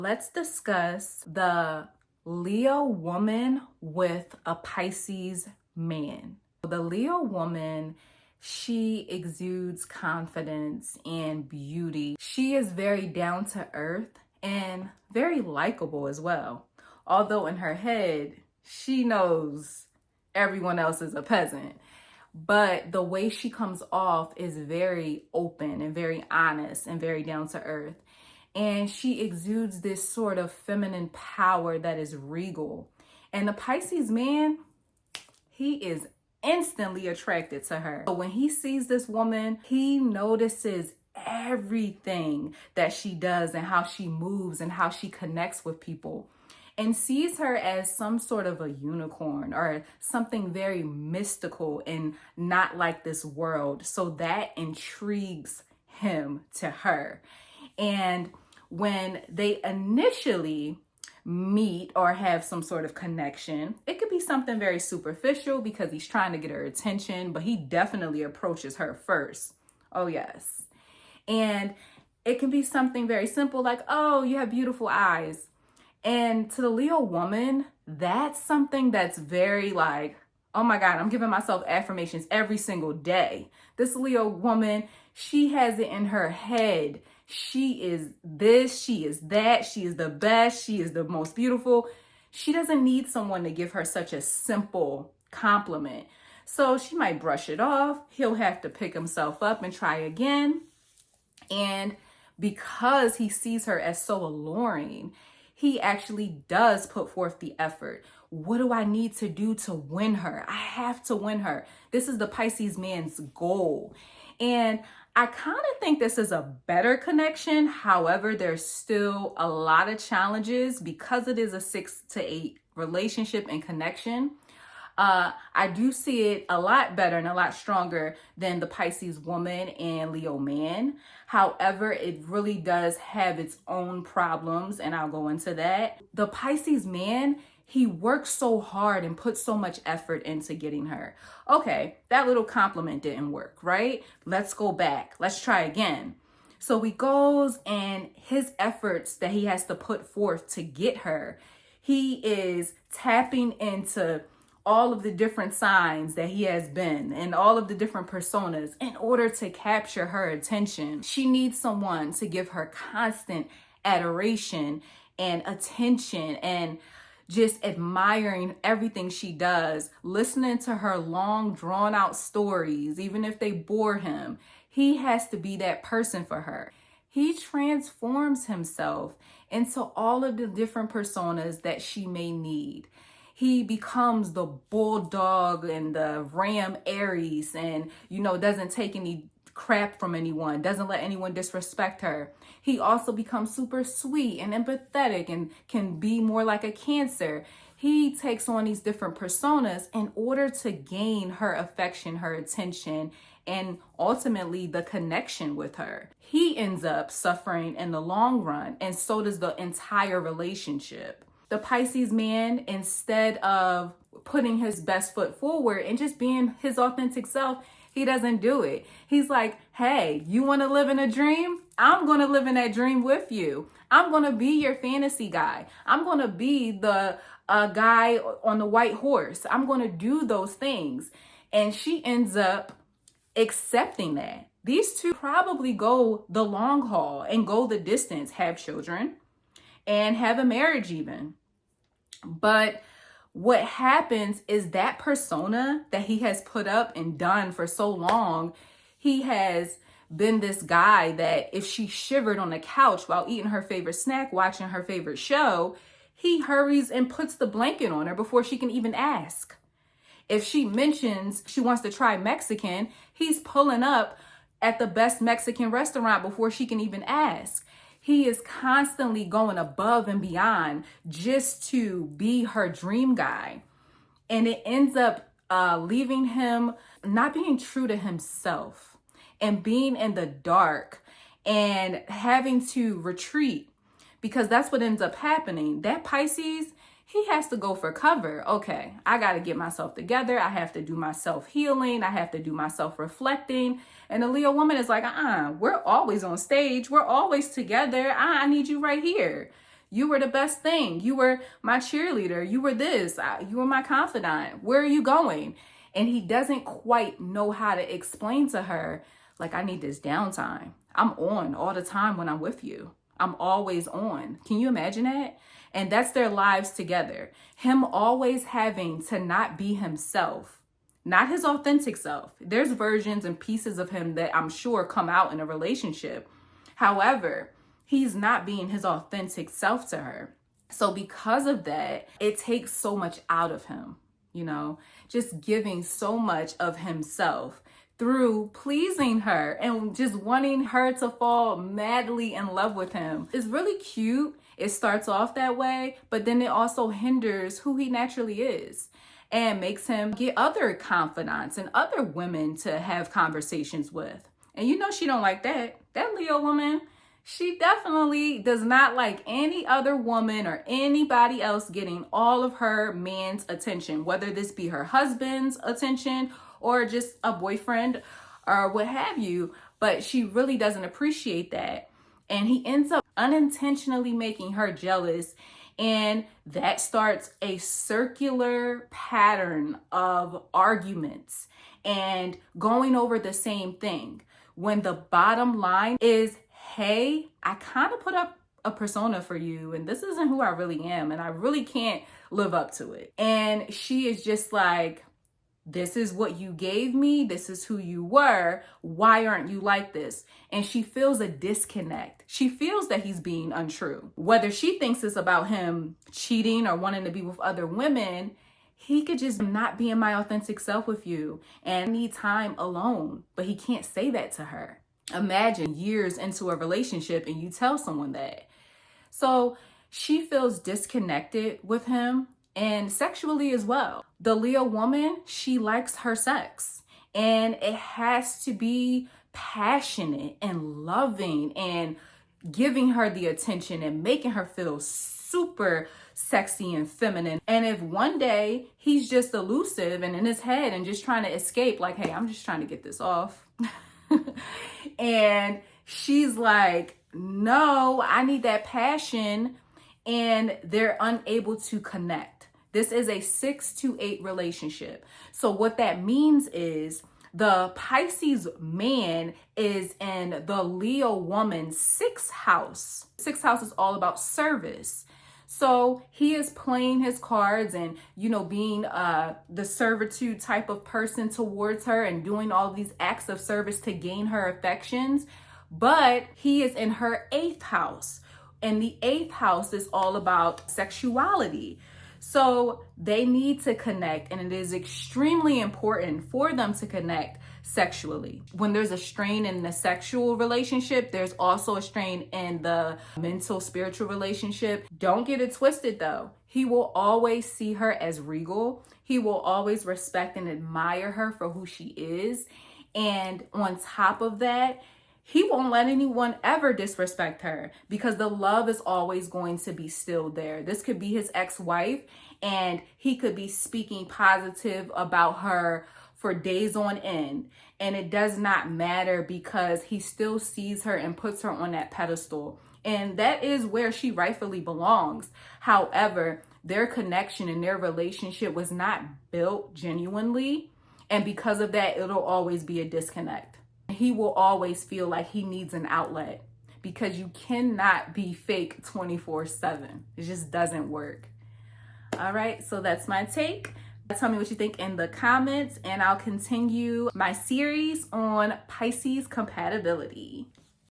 Let's discuss the Leo woman with a Pisces man. The Leo woman, she exudes confidence and beauty. She is very down to earth and very likable as well. Although in her head, she knows everyone else is a peasant. But the way she comes off is very open and very honest and very down to earth. And she exudes this sort of feminine power that is regal. And the Pisces man, he is instantly attracted to her. So when he sees this woman, he notices everything that she does and how she moves and how she connects with people, and sees her as some sort of a unicorn or something very mystical and not like this world. So that intrigues him to her. And when they initially meet or have some sort of connection, it could be something very superficial because he's trying to get her attention, but he definitely approaches her first. Oh, yes. And it can be something very simple like, oh, you have beautiful eyes. And to the Leo woman, that's something that's very like, oh my God, I'm giving myself affirmations every single day. This Leo woman, she has it in her head. She is this, she is that, she is the best, she is the most beautiful. She doesn't need someone to give her such a simple compliment. So she might brush it off. He'll have to pick himself up and try again. And because he sees her as so alluring, he actually does put forth the effort. What do I need to do to win her? I have to win her. This is the Pisces man's goal. And I kind of think this is a better connection. However, there's still a lot of challenges because it is a 6 to 8 relationship and connection. I do see it a lot better and a lot stronger than the Pisces woman and Leo man. However, it really does have its own problems, and I'll go into that. The Pisces man, he works so hard and puts so much effort into getting her. Okay, that little compliment didn't work, right? Let's go back. Let's try again. So he goes, and his efforts that he has to put forth to get her, he is tapping into all of the different signs that he has been and all of the different personas in order to capture her attention. She needs someone to give her constant adoration and attention and just admiring everything she does, listening to her long drawn out stories, even if they bore him. He has to be that person for her. He transforms himself into all of the different personas that she may need. He becomes the bulldog and the ram Aries and, doesn't take any crap from anyone, doesn't let anyone disrespect her. He also becomes super sweet and empathetic and can be more like a Cancer. He takes on these different personas in order to gain her affection, her attention, and ultimately the connection with her. He ends up suffering in the long run, and so does the entire relationship. The Pisces man, instead of putting his best foot forward and just being his authentic self, he doesn't do it. He's like, hey, you want to live in a dream? I'm going to live in that dream with you. I'm going to be your fantasy guy. I'm going to be the guy on the white horse. I'm going to do those things. And she ends up accepting that. These two probably go the long haul and go the distance, have children, and have a marriage even. But what happens is that persona that he has put up and done for so long, he has been this guy that if she shivered on the couch while eating her favorite snack, watching her favorite show, he hurries and puts the blanket on her before she can even ask. If she mentions she wants to try Mexican, he's pulling up at the best Mexican restaurant before she can even ask. He is constantly going above and beyond just to be her dream guy. And it ends up leaving him not being true to himself and being in the dark and having to retreat, because that's what ends up happening. That Pisces, he has to go for cover. Okay, I got to get myself together. I have to do my self-healing. I have to do my self-reflecting. And the Leo woman is like, we're always on stage. We're always together. I need you right here. You were the best thing. You were my cheerleader. You were this. You were my confidant. Where are you going? And he doesn't quite know how to explain to her, like, I need this downtime. I'm on all the time when I'm with you. I'm always on. Can you imagine that? And that's their lives together. Him always having to not be himself, not his authentic self. There's versions and pieces of him that I'm sure come out in a relationship. However, he's not being his authentic self to her. So because of that, it takes so much out of him, just giving so much of himself through pleasing her and just wanting her to fall madly in love with him. It's really cute. It starts off that way, but then it also hinders who he naturally is and makes him get other confidants and other women to have conversations with. And she don't like that. That Leo woman, she definitely does not like any other woman or anybody else getting all of her man's attention, whether this be her husband's attention or just a boyfriend or what have you. But she really doesn't appreciate that. And he ends up unintentionally making her jealous. And that starts a circular pattern of arguments and going over the same thing. When the bottom line is, hey, I kind of put up a persona for you and this isn't who I really am and I really can't live up to it. And she is just like, this is what you gave me. This is who you were. Why aren't you like this? And she feels a disconnect. She feels that he's being untrue. Whether she thinks it's about him cheating or wanting to be with other women, he could just not be in my authentic self with you and need time alone. But he can't say that to her. Imagine years into a relationship and you tell someone that. So she feels disconnected with him and sexually as well. The Leo woman, she likes her sex and it has to be passionate and loving and giving her the attention and making her feel super sexy and feminine. And if one day he's just elusive and in his head and just trying to escape, like, hey, I'm just trying to get this off. And she's like, no, I need that passion. And they're unable to connect. This is a 6 to 8 relationship. So what that means is the Pisces man is in the Leo woman's 6th house. 6th house is all about service. So he is playing his cards and, being the servitude type of person towards her and doing all these acts of service to gain her affections. But he is in her 8th house. And the 8th house is all about sexuality. So they need to connect, and it is extremely important for them to connect sexually. When there's a strain in the sexual relationship, there's also a strain in the mental, spiritual relationship. Don't get it twisted though. He will always see her as regal. He will always respect and admire her for who she is. And on top of that, he won't let anyone ever disrespect her because the love is always going to be still there. This could be his ex-wife and he could be speaking positive about her for days on end. And it does not matter because he still sees her and puts her on that pedestal. And that is where she rightfully belongs. However, their connection and their relationship was not built genuinely. And because of that, it'll always be a disconnect. He will always feel like he needs an outlet because you cannot be fake 24/7. It just doesn't work. All right, so that's my take. Tell me what you think in the comments and I'll continue my series on Pisces compatibility.